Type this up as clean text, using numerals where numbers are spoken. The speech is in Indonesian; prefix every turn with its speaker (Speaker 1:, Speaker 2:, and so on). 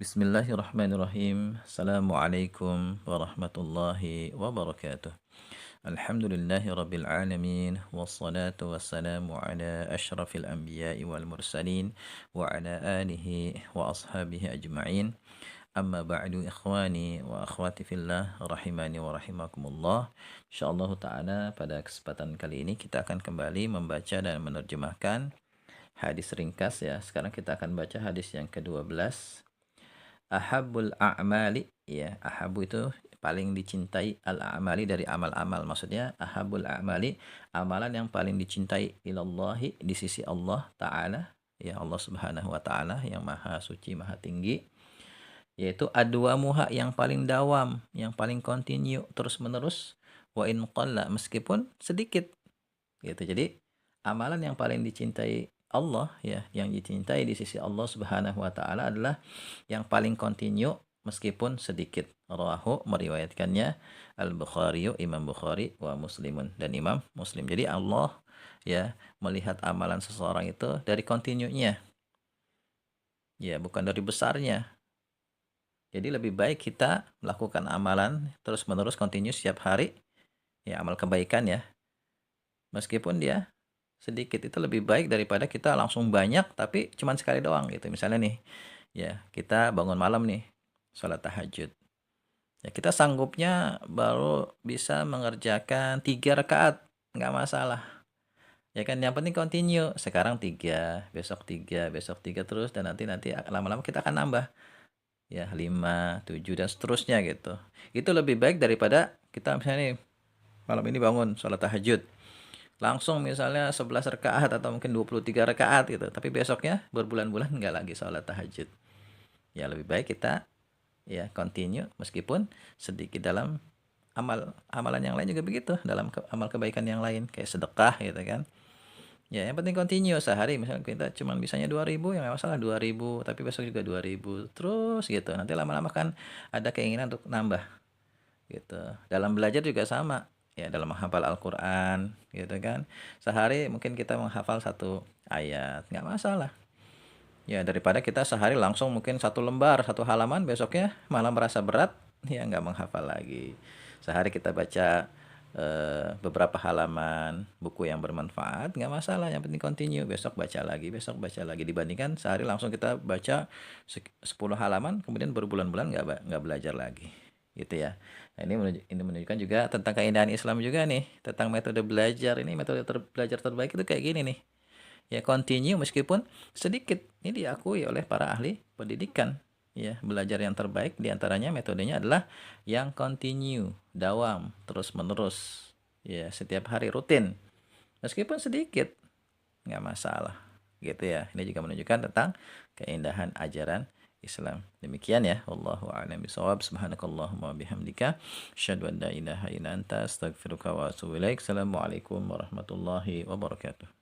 Speaker 1: Bismillahirrahmanirrahim. Assalamualaikum warahmatullahi wabarakatuh. Alhamdulillahi rabbil alamin. Wassalatu wassalamu ala ashrafil anbiya'i wal mursalin wa ala alihi wa ashabihi ajma'in. Amma ba'du ikhwani wa akhwati fillah rahimani wa rahimakumullah. Insyaallah ta'ala pada kesempatan kali ini kita akan kembali membaca dan menerjemahkan hadis ringkas ya. Sekarang kita akan baca hadis yang ke-12. Ahabul a'mali, ya, ahabu itu paling dicintai, al-a'mali dari amal-amal, maksudnya ahabul a'mali, amalan yang paling dicintai ilallahi, di sisi Allah Ta'ala, ya, Allah Subhanahu wa Ta'ala yang maha suci maha tinggi, yaitu adwamuha, yang paling dawam, yang paling continue, terus menerus, wa in qalla, meskipun sedikit, gitu. Jadi amalan yang paling dicintai Allah, ya, yang dicintai di sisi Allah Subhanahu wa Ta'ala adalah yang paling continue meskipun sedikit. Rawahu, meriwayatkannya Al-Bukhari, Imam Bukhari, wa Muslimun, dan Imam Muslim. Jadi Allah, ya, melihat amalan seseorang itu dari continue-nya, ya, bukan dari besarnya. Jadi lebih baik kita melakukan amalan terus menerus continue setiap hari, ya, amal kebaikan, ya, meskipun dia sedikit, itu lebih baik daripada kita langsung banyak tapi cuman sekali doang gitu. Misalnya nih, ya, kita bangun malam nih, sholat tahajud. Ya, kita sanggupnya baru bisa mengerjakan 3 rakaat, nggak masalah. Ya kan, yang penting continue. Sekarang 3, besok 3, besok 3 terus, dan nanti lama-lama kita akan nambah. Ya, 5, 7, dan seterusnya gitu. Itu lebih baik daripada kita misalnya nih, malam ini bangun sholat tahajud, langsung misalnya 11 rakaat atau mungkin 23 rakaat gitu. Tapi besoknya berbulan-bulan nggak lagi sholat tahajud. Ya lebih baik kita, ya, continue meskipun sedikit dalam amalan yang lain juga begitu. Dalam amal kebaikan yang lain kayak sedekah gitu kan. Ya yang penting continue sehari, misalnya kita cuma bisanya 2.000, ya nggak masalah 2.000, tapi besok juga 2.000 terus gitu. Nanti lama-lama kan ada keinginan untuk nambah gitu. Dalam belajar juga sama, ya, dalam menghafal Al-Quran gitu kan, sehari mungkin kita menghafal 1 ayat, nggak masalah, ya, daripada kita sehari langsung mungkin 1 lembar 1 halaman, besoknya malah merasa berat, ya, nggak menghafal lagi. Sehari kita baca beberapa halaman buku yang bermanfaat, nggak masalah, yang penting continue, besok baca lagi, dibandingkan sehari langsung kita baca 10 halaman kemudian berbulan-bulan nggak belajar lagi gitu ya. Nah, ini menunjukkan juga tentang keindahan Islam juga nih, tentang metode belajar. Ini metode belajar terbaik itu kayak gini nih, ya, continue meskipun sedikit. Ini diakui oleh para ahli pendidikan, ya, belajar yang terbaik diantaranya metodenya adalah yang continue, dawam, terus menerus, ya, setiap hari rutin meskipun sedikit, nggak masalah gitu ya. Ini juga menunjukkan tentang keindahan ajaran Islam. Demikian ya, wallahu a'lam bishawab. Subhanakallahumma bihamdika asyhadu an la ilaha illa anta astaghfiruka wa atubu ilaik. Assalamualaikum warahmatullahi wabarakatuh.